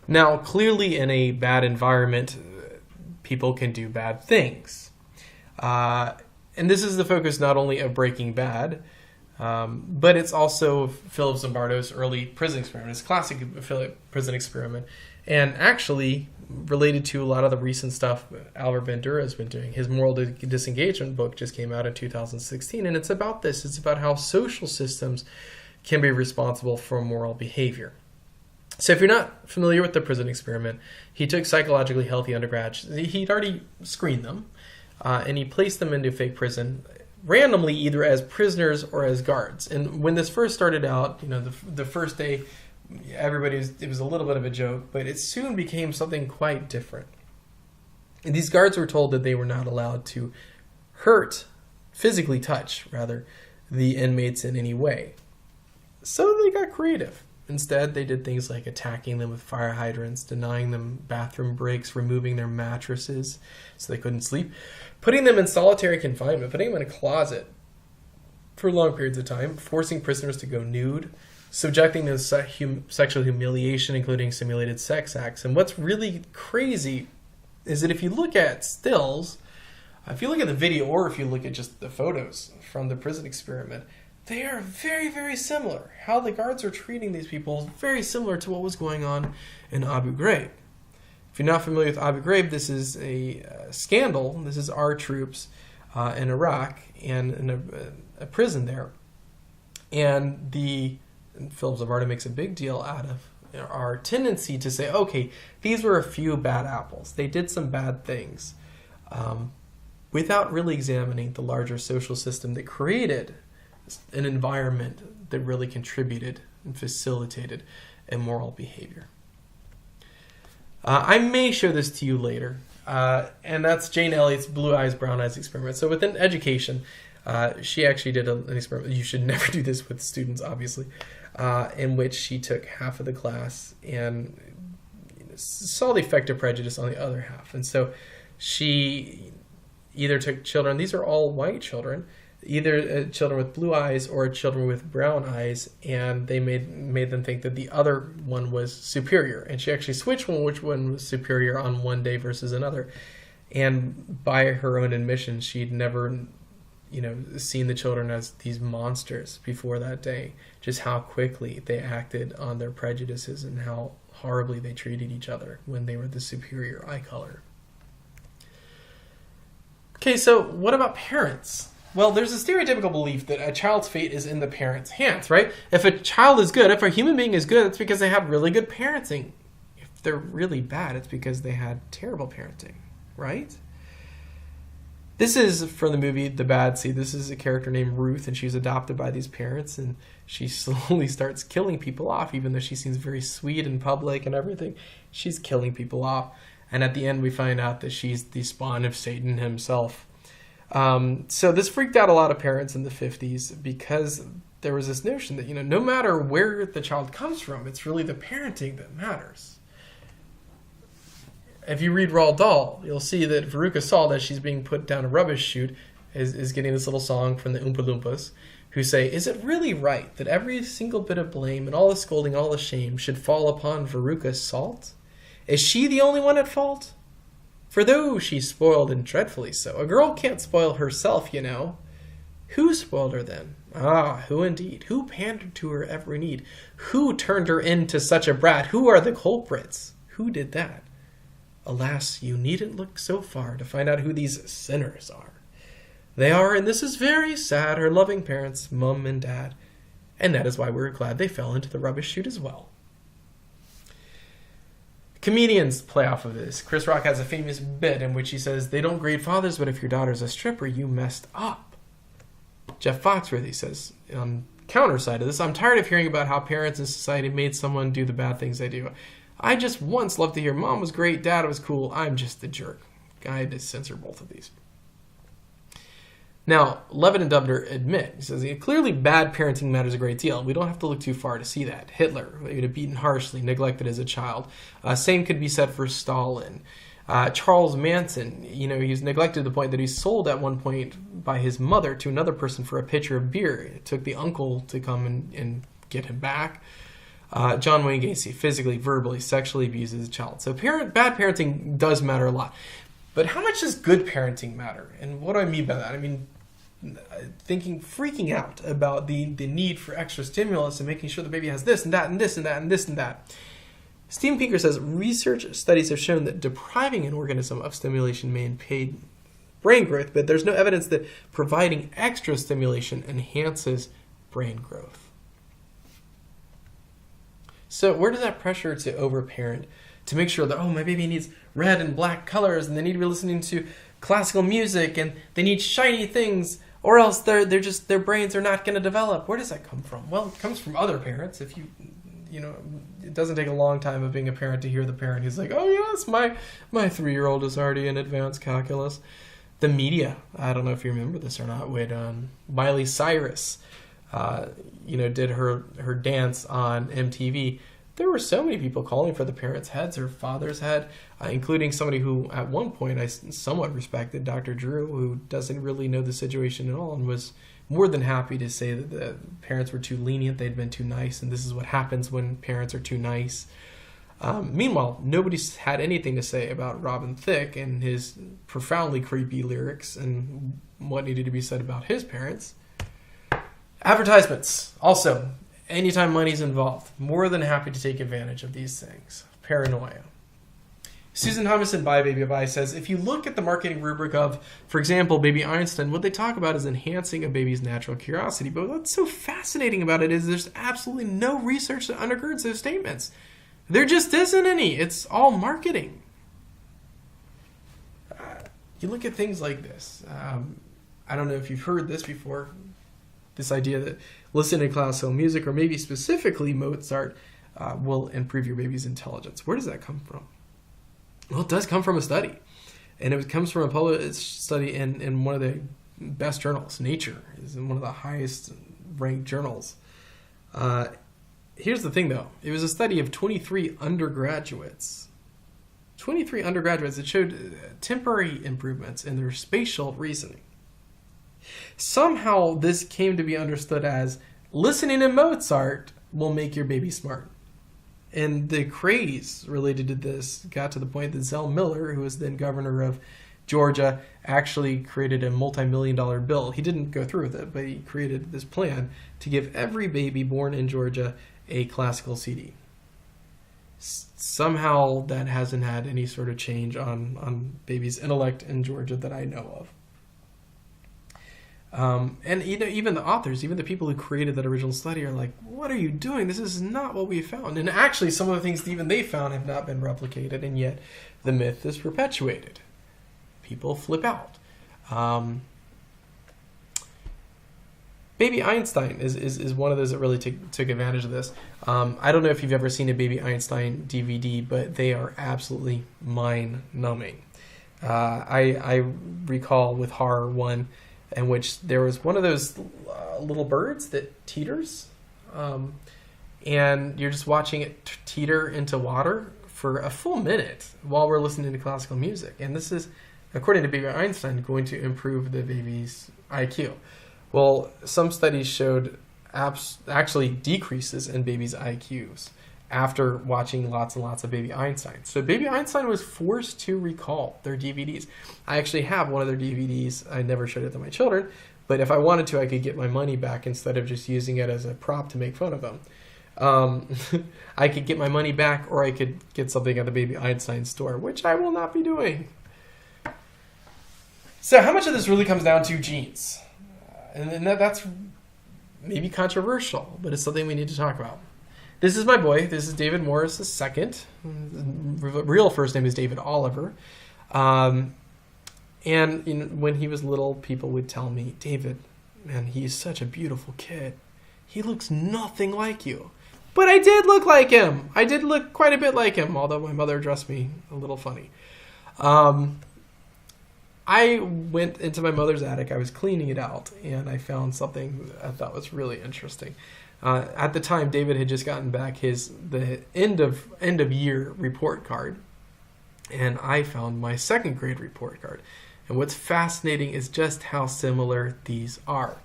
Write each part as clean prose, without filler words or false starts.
Now, clearly, in a bad environment, people can do bad things. And this is the focus not only of Breaking Bad, but it's also Philip Zimbardo's early prison experiment, his classic prison experiment, and actually related to a lot of the recent stuff Albert Bandura has been doing. His Moral Disengagement book just came out in 2016, and it's about this. It's about how social systems can be responsible for moral behavior. So if you're not familiar with the prison experiment, he took psychologically healthy undergrads. He'd already screened them, and he placed them into a fake prison randomly, either as prisoners or as guards. And when this first started out, the first day, it was a little bit of a joke, but it soon became something quite different. And these guards were told that they were not allowed to physically touch, the inmates in any way. So they got creative. Instead, they did things like attacking them with fire hydrants, denying them bathroom breaks, removing their mattresses so they couldn't sleep, putting them in solitary confinement, putting them in a closet for long periods of time, forcing prisoners to go nude, subjecting them to sexual humiliation, including simulated sex acts. And what's really crazy is that if you look at stills, if you look at the video, or if you look at just the photos from the prison experiment, they are very, very similar. How the guards are treating these people is very similar to what was going on in Abu Ghraib. If you're not familiar with Abu Ghraib, this is a scandal. This is our troops in Iraq and in a prison there. And Philip Zimbardo makes a big deal out of our tendency to say, okay, these were a few bad apples. They did some bad things, without really examining the larger social system that created an environment that really contributed and facilitated immoral behavior. I may show this to you later, and that's Jane Elliott's Blue Eyes, Brown Eyes experiment. So within education, she actually did an experiment. You should never do this with students, obviously, in which she took half of the class and saw the effect of prejudice on the other half. And so she either took children, these are all white children, either children with blue eyes or children with brown eyes, and they made them think that the other one was superior. And she actually switched which one was superior on one day versus another. And by her own admission, she'd never seen the children as these monsters before that day. Just how quickly they acted on their prejudices and how horribly they treated each other when they were the superior eye color. Okay, so what about parents? Well, there's a stereotypical belief that a child's fate is in the parents' hands, right? If a child is good, if a human being is good, it's because they had really good parenting. If they're really bad, it's because they had terrible parenting, right? This is from the movie The Bad Seed. This is a character named Ruth, and she's adopted by these parents, and she slowly starts killing people off, even though she seems very sweet in public and everything. She's killing people off. And at the end, we find out that she's the spawn of Satan himself. So this freaked out a lot of parents in the 50s because there was this notion that, no matter where the child comes from, it's really the parenting that matters. If you read Roald Dahl, you'll see that Veruca Salt, as she's being put down a rubbish chute, is getting this little song from the Oompa Loompas, who say, is it really right that every single bit of blame and all the scolding, all the shame should fall upon Veruca Salt? Is she the only one at fault? For though she's spoiled and dreadfully so, a girl can't spoil herself, Who spoiled her then? Ah, who indeed? Who pandered to her every need? Who turned her into such a brat? Who are the culprits? Who did that? Alas, you needn't look so far to find out who these sinners are. They are, and this is very sad, her loving parents, Mum and Dad. And that is why we're glad they fell into the rubbish chute as well. Comedians play off of this. Chris Rock has a famous bit in which he says, they don't grade fathers, but if your daughter's a stripper, you messed up. Jeff Foxworthy says, on counter side of this, I'm tired of hearing about how parents in society made someone do the bad things they do. I just once loved to hear Mom was great, Dad was cool, I'm just the jerk. I had to censor both of these. Now, Levitt and Dubner admit, he says, clearly bad parenting matters a great deal. We don't have to look too far to see that. Hitler, beaten harshly, neglected as a child. Same could be said for Stalin. Charles Manson, he was neglected to the point that he's sold at one point by his mother to another person for a pitcher of beer. It took the uncle to come and get him back. John Wayne Gacy physically, verbally, sexually abuses a child. So bad parenting does matter a lot. But how much does good parenting matter? And what do I mean by that? I mean, freaking out about the need for extra stimulus and making sure the baby has this and that and this and that and this and that. Steven Pinker says, research studies have shown that depriving an organism of stimulation may impede brain growth, but there's no evidence that providing extra stimulation enhances brain growth. So where does that pressure to overparent, to make sure that, oh, my baby needs red and black colors, and they need to be listening to classical music, and they need shiny things, or else their brains are not going to develop? Where does that come from? Well, it comes from other parents. If you know, it doesn't take a long time of being a parent to hear the parent who's like, oh yes, my 3-year-old is already in advanced calculus. The media, I don't know if you remember this or not, when Miley Cyrus, did her dance on MTV, there were so many people calling for the parents' heads, her father's head, including somebody who at one point I somewhat respected, Dr. Drew, who doesn't really know the situation at all and was more than happy to say that the parents were too lenient, they'd been too nice, and this is what happens when parents are too nice. Meanwhile, nobody's had anything to say about Robin Thicke and his profoundly creepy lyrics and what needed to be said about his parents. Advertisements. Also, anytime money's involved, more than happy to take advantage of these things. Paranoia. Susan Thomason, Bye Baby Bye, says, if you look at the marketing rubric of, for example, Baby Einstein, what they talk about is enhancing a baby's natural curiosity. But what's so fascinating about it is there's absolutely no research that undergirds those statements. There just isn't any. It's all marketing. You look at things like this. I don't know if you've heard this before, this idea that listening to classical music, or maybe specifically Mozart, will improve your baby's intelligence. Where does that come from? Well, it does come from a study. And it comes from a published study in one of the best journals. Nature is in one of the highest ranked journals. Here's the thing, though. It was a study of 23 undergraduates. 23 undergraduates that showed temporary improvements in their spatial reasoning. Somehow this came to be understood as listening to Mozart will make your baby smart. And the craze related to this got to the point that Zell Miller, who was then governor of Georgia, actually created a multi-million-dollar bill. He didn't go through with it, but he created this plan to give every baby born in Georgia a classical CD. Somehow that hasn't had any sort of change on babies' intellect in Georgia that I know of. And even the authors, even the people who created that original study are like, what are you doing? This is not what we found. And actually, some of the things that even they found have not been replicated, and yet the myth is perpetuated. People flip out. Baby Einstein is one of those that really took advantage of this. I don't know if you've ever seen a Baby Einstein DVD, but they are absolutely mind-numbing. I recall with Horror 1, in which there was one of those little birds that teeters, and you're just watching it teeter into water for a full minute while we're listening to classical music. And this is, according to Baby Einstein, going to improve the baby's IQ. Well, some studies showed actually decreases in babies' IQs after watching lots and lots of Baby Einstein. So Baby Einstein was forced to recall their DVDs. I actually have one of their DVDs. I never showed it to my children, but if I wanted to, I could get my money back instead of just using it as a prop to make fun of them. I could get my money back, or I could get something at the Baby Einstein store, which I will not be doing. So how much of this really comes down to genes? And that's maybe controversial, but it's something we need to talk about. This is my boy. This is David Morris II. Real first name is David Oliver. And when he was little, people would tell me, David, man, he's such a beautiful kid. He looks nothing like you. But I did look like him. I did look quite a bit like him, although my mother dressed me a little funny. I went into my mother's attic. I was cleaning it out, and I found something I thought was really interesting. At the time, David had just gotten back the end of year report card, and I found my second grade report card. And what's fascinating is just how similar these are.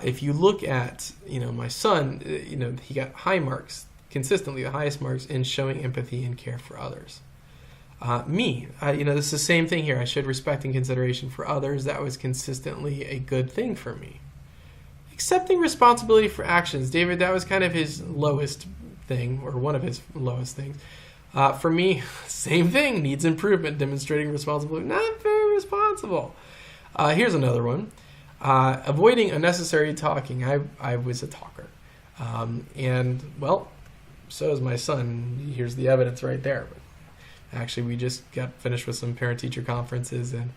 If you look at my son, he got high marks consistently the highest marks in showing empathy and care for others. This is the same thing here. I showed respect and consideration for others. That was consistently a good thing for me. Accepting responsibility for actions. David, that was kind of his lowest thing, or one of his lowest things. For me, same thing. Needs improvement. Demonstrating responsibility. Not very responsible. Here's another one. Avoiding unnecessary talking. I was a talker. So is my son. Here's the evidence right there. But actually, we just got finished with some parent-teacher conferences, and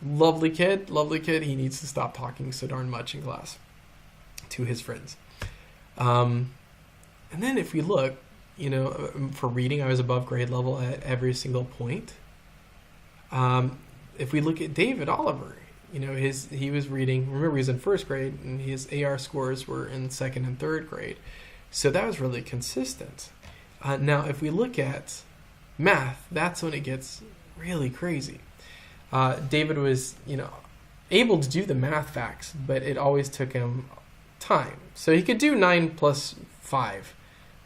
lovely kid. He needs to stop talking so darn much in class to his friends. And then if we look, for reading, I was above grade level at every single point. If we look at David Oliver, he was reading, remember he was in first grade, and his AR scores were in second and third grade. So that was really consistent. Now, if we look at math, that's when it gets really crazy. David was, able to do the math facts, but it always took him time. So he could do 9 plus 5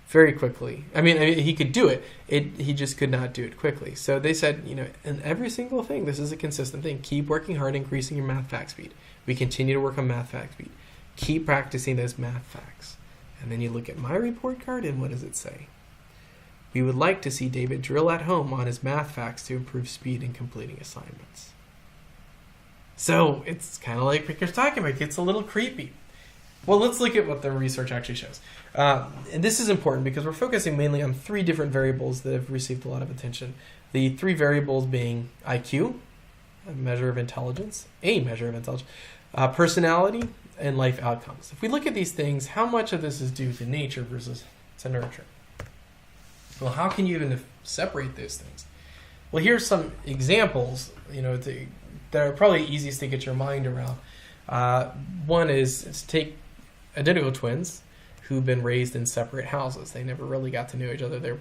very quickly. I mean, he could do it. He just could not do it quickly. So they said, in every single thing, this is a consistent thing. Keep working hard, increasing your math fact speed. We continue to work on math fact speed. Keep practicing those math facts. And then you look at my report card, and what does it say? We would like to see David drill at home on his math facts to improve speed in completing assignments. So it's kind of like Picker's talking about. It gets a little creepy. Well, let's look at what the research actually shows. And this is important because we're focusing mainly on 3 different variables that have received a lot of attention. The 3 variables being IQ, a measure of intelligence, personality, and life outcomes. If we look at these things, how much of this is due to nature versus to nurture? Well, how can you even separate those things? Well, here's some examples, that are probably easiest to get your mind around. One is take identical twins who've been raised in separate houses. They never really got to know each other. They're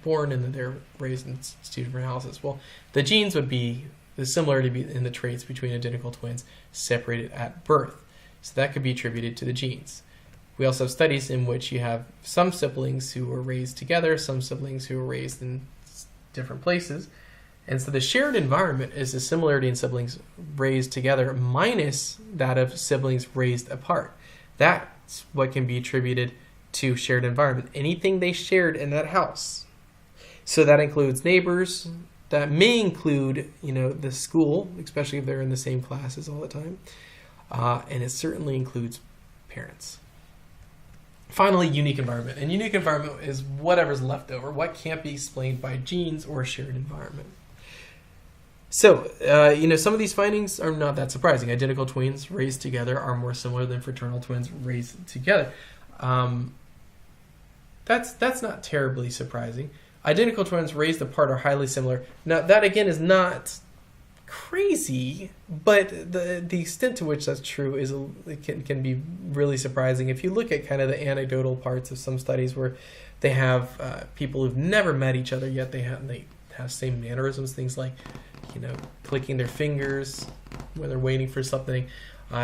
born and then they're raised in 2 different houses. Well, the genes would be the similarity in the traits between identical twins separated at birth. So that could be attributed to the genes. We also have studies in which you have some siblings who were raised together, some siblings who were raised in different places. And so the shared environment is the similarity in siblings raised together minus that of siblings raised apart. That's what can be attributed to shared environment. Anything they shared in that house. So that includes neighbors. That may include, the school, especially if they're in the same classes all the time. And it certainly includes parents. Finally, unique environment. And unique environment is whatever's left over, what can't be explained by genes or a shared environment. So, some of these findings are not that surprising. Identical twins raised together are more similar than fraternal twins raised together. That's not terribly surprising. Identical twins raised apart are highly similar. Now, that again is not crazy, but the extent to which that's true can be really surprising. If you look at kind of the anecdotal parts of some studies where they have people who've never met each other yet, they have same mannerisms, things like clicking their fingers when they're waiting for something.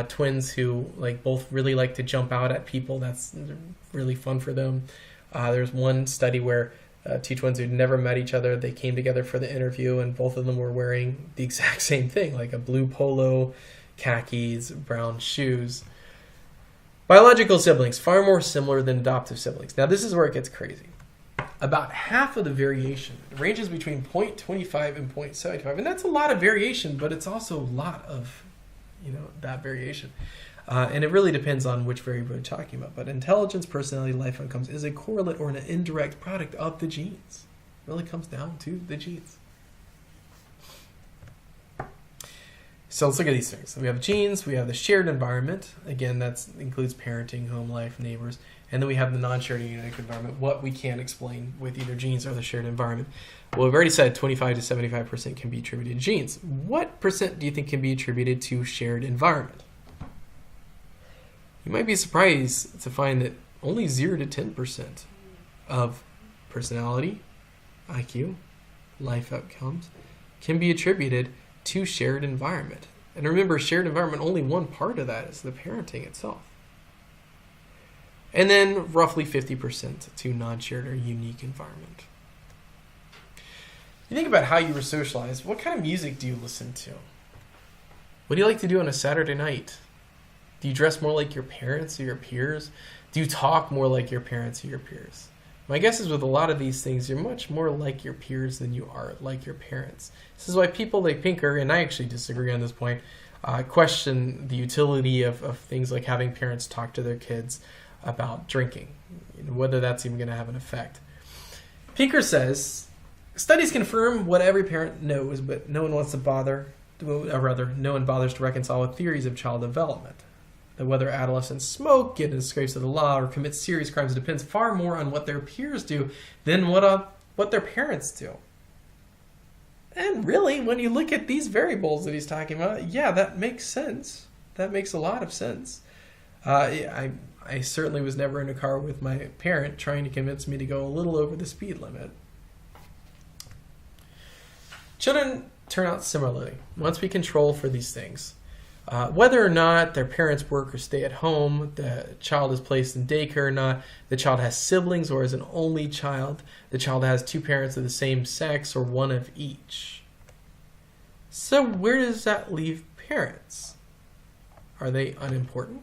Twins who both really like to jump out at people. That's really fun for them. There's one study where 2 twins who'd never met each other, they came together for the interview, and both of them were wearing the exact same thing, like a blue polo, khakis, brown shoes. Biological siblings, far more similar than adoptive siblings. Now, this is where it gets crazy. About half of the variation ranges between 0.25 and 0.75, and that's a lot of variation, but it's also a lot of, that variation. And it really depends on which variable you're talking about. But intelligence, personality, life outcomes is a correlate or an indirect product of the genes. It really comes down to the genes. So let's look at these things. So we have genes, we have the shared environment. Again, that includes parenting, home life, neighbors. And then we have the non-shared or unique environment, what we can't explain with either genes or the shared environment. Well, we've already said 25 to 75% can be attributed to genes. What percent do you think can be attributed to shared environment? You might be surprised to find that only 0 to 10% of personality, IQ, life outcomes can be attributed to shared environment. And remember, shared environment, only one part of that is the parenting itself. And then roughly 50% to non-shared or unique environment. You think about how you were socialized. What kind of music do you listen to? What do you like to do on a Saturday night? Do you dress more like your parents or your peers? Do you talk more like your parents or your peers? My guess is with a lot of these things, you're much more like your peers than you are like your parents. This is why people like Pinker, and I actually disagree on this point, question the utility of things like having parents talk to their kids about drinking, whether that's even going to have an effect. Pinker says, studies confirm what every parent knows, but no one wants to bother, or rather, no one bothers to reconcile with theories of child development. That whether adolescents smoke, get into scrapes of the law, or commit serious crimes depends far more on what their peers do than what their parents do. And really, when you look at these variables that he's talking about, yeah, that makes sense. That makes a lot of sense. I certainly was never in a car with my parent trying to convince me to go a little over the speed limit. Children turn out similarly once we control for these things. Whether or not their parents work or stay at home, the child is placed in daycare or not, the child has siblings or is an only child, the child has two parents of the same sex or one of each. So where does that leave parents? Are they unimportant?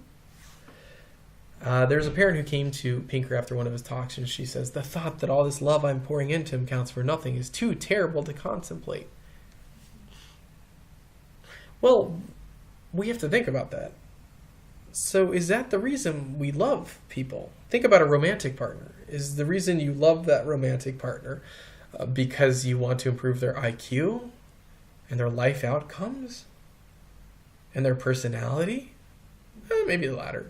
There's a parent who came to Pinker after one of his talks, and she says, the thought that all this love I'm pouring into him counts for nothing is too terrible to contemplate. Well, we have to think about that. So is that the reason we love people? Think about a romantic partner. Is the reason you love that romantic partner because you want to improve their IQ and their life outcomes and their personality? Maybe the latter.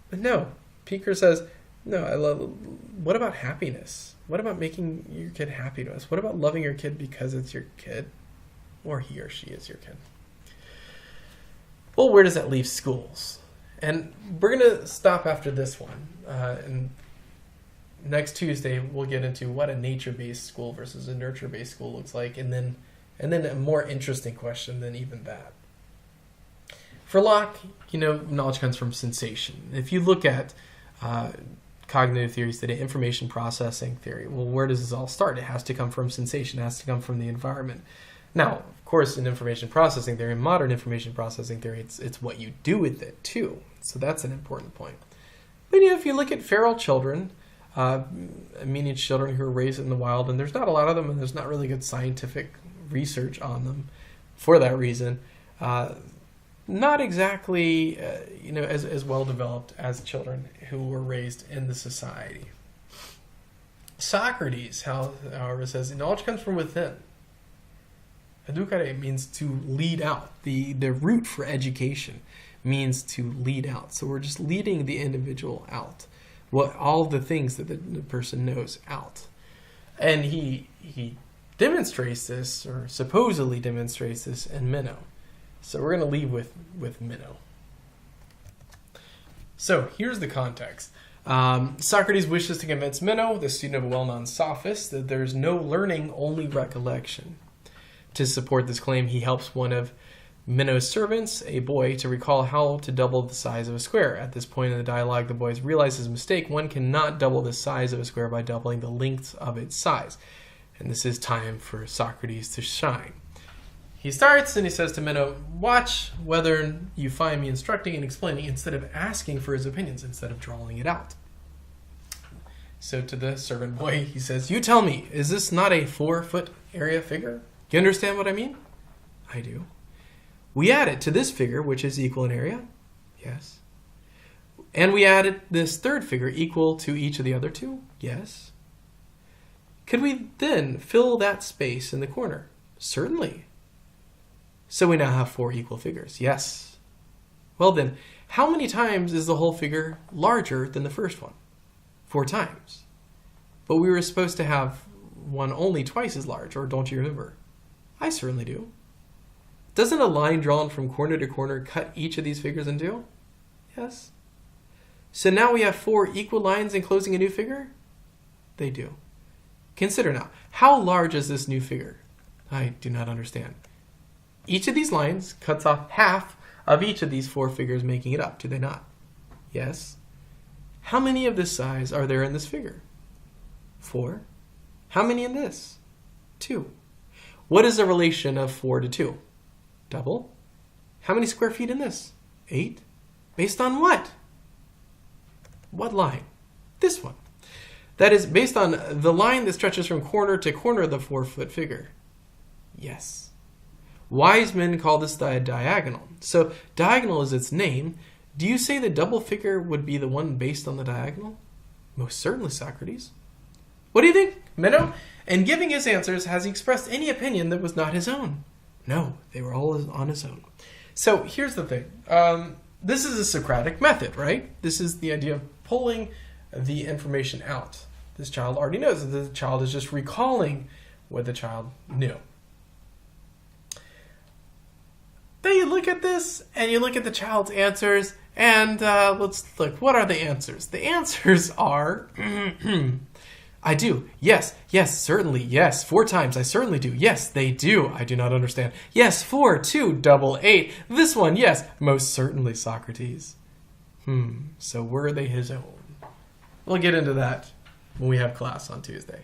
But no, Pinker says, no, what about happiness? What about making your kid happy to us? What about loving your kid because it's your kid? Or he or she is your kid? Well, where does that leave schools? And we're going to stop after this one. And next Tuesday, we'll get into what a nature-based school versus a nurture-based school looks like. And then a more interesting question than even that. For Locke, knowledge comes from sensation. If you look at cognitive theories today, information processing theory, well, where does this all start? It has to come from sensation. It has to come from the environment. Now, of course, in information processing theory, in modern information processing theory, it's what you do with it, too. So that's an important point. But, if you look at feral children, meaning children who are raised in the wild, and there's not a lot of them, and there's not really good scientific research on them for that reason, not exactly, as well developed as children who were raised in the society. Socrates, however, says, knowledge comes from within. Educare means to lead out. The root for education means to lead out. So we're just leading the individual out. All the things that the person knows out. And he demonstrates this, or supposedly demonstrates this, in Meno. So we're going to leave with Meno. So here's the context. Socrates wishes to convince Meno, the student of a well-known sophist, that there's no learning, only recollection. To support this claim, he helps one of Meno's servants, a boy, to recall how to double the size of a square. At this point in the dialogue, the boy realizes his mistake. One cannot double the size of a square by doubling the length of its size. And this is time for Socrates to shine. He starts and he says to Meno, watch whether you find me instructing and explaining instead of asking for his opinions, instead of drawing it out. So to the servant boy, he says, you tell me, is this not a 4-foot area figure? You understand what I mean? I do. We add it to this figure, which is equal in area. Yes. And we added this third figure equal to each of the other two. Yes. Could we then fill that space in the corner? Certainly. So we now have 4 equal figures. Yes. Well then, how many times is the whole figure larger than the first one? 4 times. But we were supposed to have one only twice as large, or don't you remember? I certainly do. Doesn't a line drawn from corner to corner cut each of these figures in two? Yes. So now we have 4 equal lines enclosing a new figure? They do. Consider now, how large is this new figure? I do not understand. Each of these lines cuts off half of each of these 4 figures making it up, do they not? Yes. How many of this size are there in this figure? 4. How many in this? 2. What is the relation of 4 to 2? Double. How many square feet in this? 8. Based on what? What line? This one. That is based on the line that stretches from corner to corner of the 4-foot figure. Yes. Wise men call this the diagonal. So diagonal is its name. Do you say the double figure would be the one based on the diagonal? Most certainly, Socrates. What do you think, Meno? In giving his answers, has he expressed any opinion that was not his own? No, they were all on his own. So here's the thing. This is a Socratic method, right? This is the idea of pulling the information out. This child already knows that the child is just recalling what the child knew. Then you look at this, and you look at the child's answers, and let's look. What are the answers? The answers are, I do. Yes, certainly. Yes, 4 times. I certainly do. Yes, they do. I do not understand. Yes, 4, 2, double 8. This one, yes. Most certainly, Socrates. So were they his own? We'll get into that when we have class on Tuesday.